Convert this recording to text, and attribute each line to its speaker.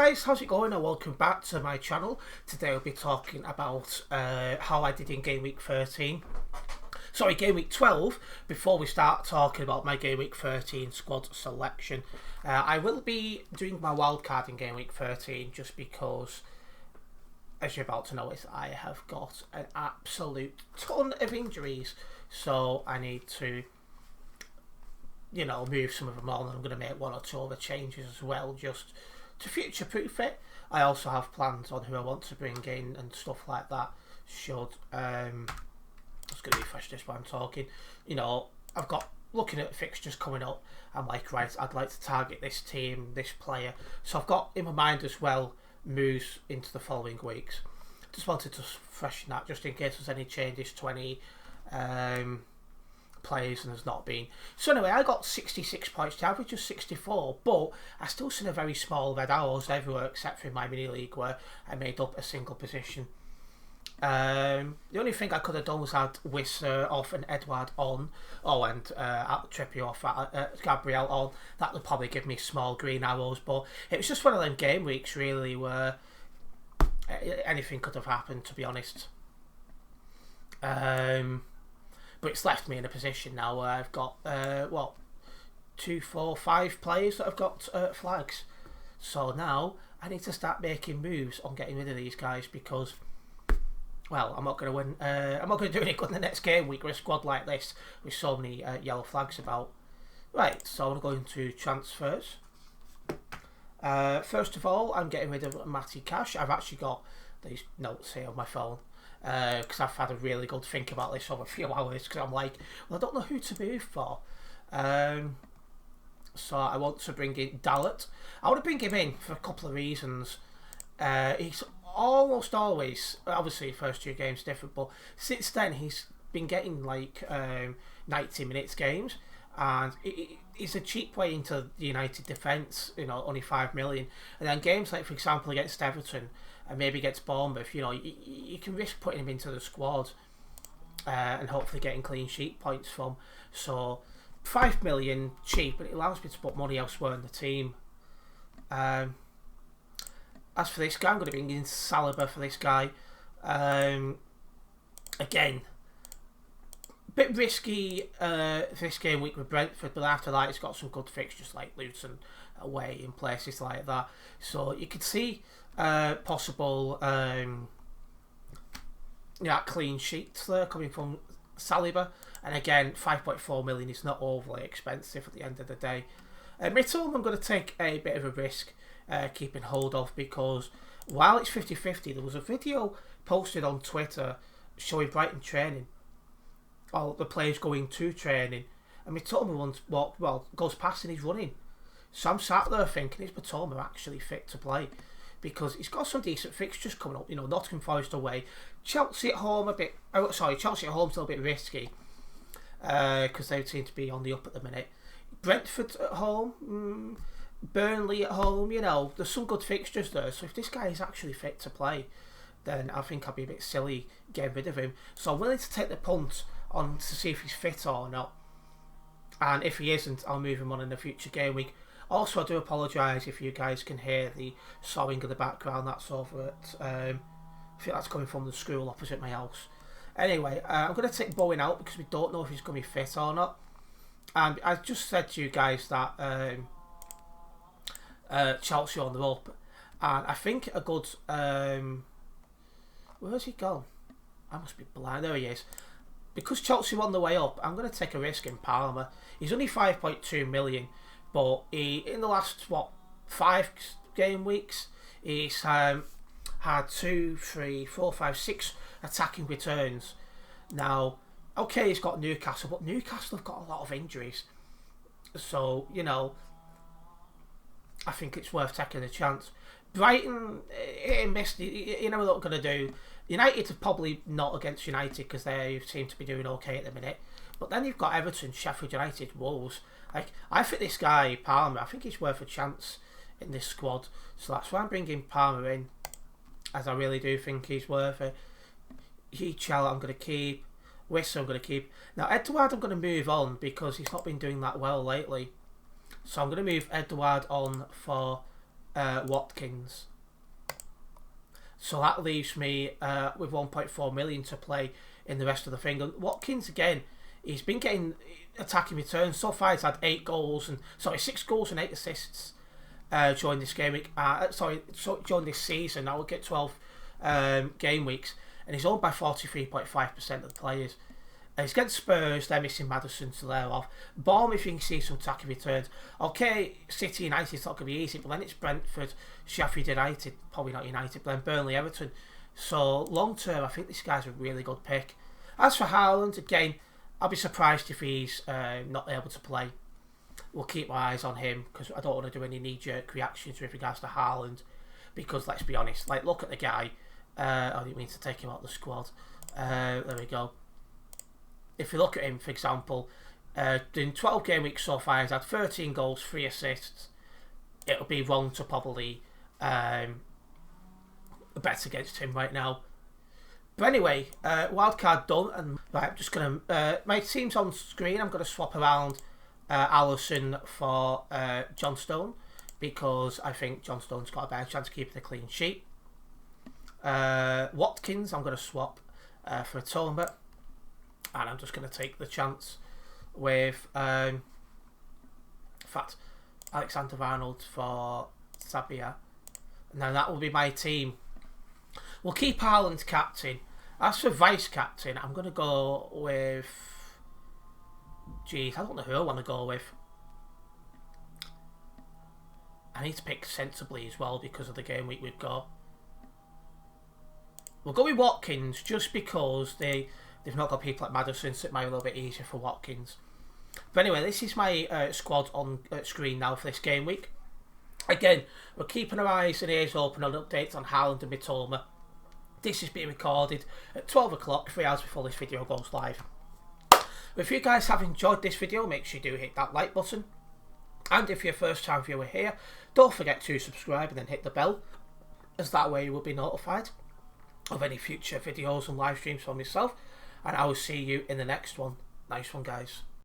Speaker 1: guys, how's it going and welcome back to my channel. Today we'll be talking about how I did in Game Week 13. Sorry, Game Week 12, before we start talking about my Game Week 13 squad selection. I will be doing my wildcard in Game Week 13 just because, as you're about to notice, I have got an absolute ton of injuries. So I need to, move some of them on, and I'm going to make one or two other changes as well, just to future-proof it. I also have plans on who I want to bring in and stuff like that. I'm just going to refresh this while I'm talking. I've got, looking at fixtures coming up, I'm like, right, I'd like to target this team, this player. So I've got in my mind as well moves into the following weeks. Just wanted to freshen that just in case there's any changes to any players, and there's not been. So anyway, I got 66 points to average of 64, but I still seen a very small red arrows everywhere except for in my mini league where I made up a single position. The only thing I could have done was add Wisser off and Edouard on, and Trippier off, Gabriel on. That would probably give me small green arrows, but it was just one of them game weeks really where anything could have happened, to be honest. But it's left me in a position now where I've got 2, 4, 5 players that have got flags. So now I need to start making moves on getting rid of these guys because, well, I'm not going to win. I'm not going to do any good in the next game week with a squad like this with so many yellow flags about. Right, so I'm going to transfers. First of all, I'm getting rid of Matty Cash. I've actually got these notes here on my phone because I've had a really good think about this over a few hours because I'm like, well, I don't know who to move for. So I want to bring in Dallet. I want to bring him in for a couple of reasons. He's almost always, obviously first 2 games different, but since then he's been getting like 90 minutes games, and he's a cheap way into the United defence, only 5 million. And then games like, for example, against Everton and maybe against Bournemouth, you can risk putting him into the squad and hopefully getting clean sheet points from. So 5 million cheap, but it allows me to put money elsewhere in the team. As for this guy, I'm going to bring in Saliba for this guy. Again, a bit risky for this game week with Brentford, but after that, it's got some good fixtures like Luton away and places like that. So you could see possible clean sheets there coming from Saliba. And again, 5.4 million is not overly expensive at the end of the day. Midterm, I'm going to take a bit of a risk keeping hold of, because while it's 50-50, there was a video posted on Twitter showing Brighton training, or the players going to training, and Mitoma goes past and he's running. So I'm sat there thinking, is Mitoma actually fit to play? Because he's got some decent fixtures coming up. Nottingham Forest away, Chelsea at home Chelsea at home's a little bit risky because they seem to be on the up at the minute. Brentford at home, Burnley at home, there's some good fixtures there. So if this guy is actually fit to play, then I think I'd be a bit silly getting rid of him. So I'm willing to take the punt on to see if he's fit or not. And if he isn't, I'll move him on in a future game week. Also, I do apologise if you guys can hear the sawing in the background. That's over at, I think that's coming from the school opposite my house. Anyway, I'm going to take Bowen out because we don't know if he's going to be fit or not. And I just said to you guys that Chelsea on the up, and I think a good where's he gone? I must be blind. There he is. Because Chelsea won the way up, I'm going to take a risk in Palmer. He's only 5.2 million, but in the last 5 game weeks, he's had 2, 3, 4, 5, 6 attacking returns. Now, okay, he's got Newcastle, but Newcastle have got a lot of injuries. So, I think it's worth taking a chance. Brighton, missed. What they're not going to do. United are probably not against United because they seem to be doing okay at the minute. But then you've got Everton, Sheffield United, Wolves. I think this guy, Palmer, I think he's worth a chance in this squad. So that's why I'm bringing Palmer in, as I really do think he's worth it. Heachel, I'm going to keep. Wisser, I'm going to keep. Now, Edouard, I'm going to move on because he's not been doing that well lately. So I'm going to move Edouard on for Watkins. So that leaves me with 1.4 million to play in the rest of the thing. And Watkins, again, he's been getting attacking returns. So far he's had 6 goals and 8 assists during this game week. During this season. Now we'll get 12 game weeks. And he's owned by 43.5% of the players. He's against Spurs, they're missing Maddison to layer off. Bournemouth, you can see some attacking returns. Okay, City United, it's not going to be easy, but then it's Brentford, Sheffield United, probably not United, but then Burnley, Everton. So, long term, I think this guy's a really good pick. As for Haaland, again, I'll be surprised if he's not able to play. We'll keep my eyes on him, because I don't want to do any knee-jerk reactions with regards to Haaland, because, let's be honest, like, look at the guy. I didn't mean to take him out of the squad. There we go. If you look at him, for example, in 12 game weeks so far, he's had 13 goals, 3 assists. It'll be wrong to probably bet against him right now. But anyway, wildcard done, and right, I'm just gonna my team's on screen. I'm gonna swap around Alisson for John Stone, because I think John Stone's got a better chance of keeping a clean sheet. Watkins, I'm gonna swap for Atonement. And I'm just going to take the chance with, in fact, Alexander-Arnold for Sabia. And then that will be my team. We'll keep Haaland captain. As for vice captain, I'm going to go with... Geez, I don't know who I want to go with. I need to pick sensibly as well because of the game week we've got. We'll go with Watkins just because they've not got people like Maddison, so it might be a little bit easier for Watkins. But anyway, this is my squad on screen now for this game week. Again, we're keeping our eyes and ears open on updates on Haaland and Mitoma. This is being recorded at 12 o'clock, 3 hours before this video goes live. If you guys have enjoyed this video, make sure you do hit that like button. And if you're a first time viewer here, don't forget to subscribe and then hit the bell, as that way you will be notified of any future videos and live streams from myself. And I will see you in the next one. Nice one, guys.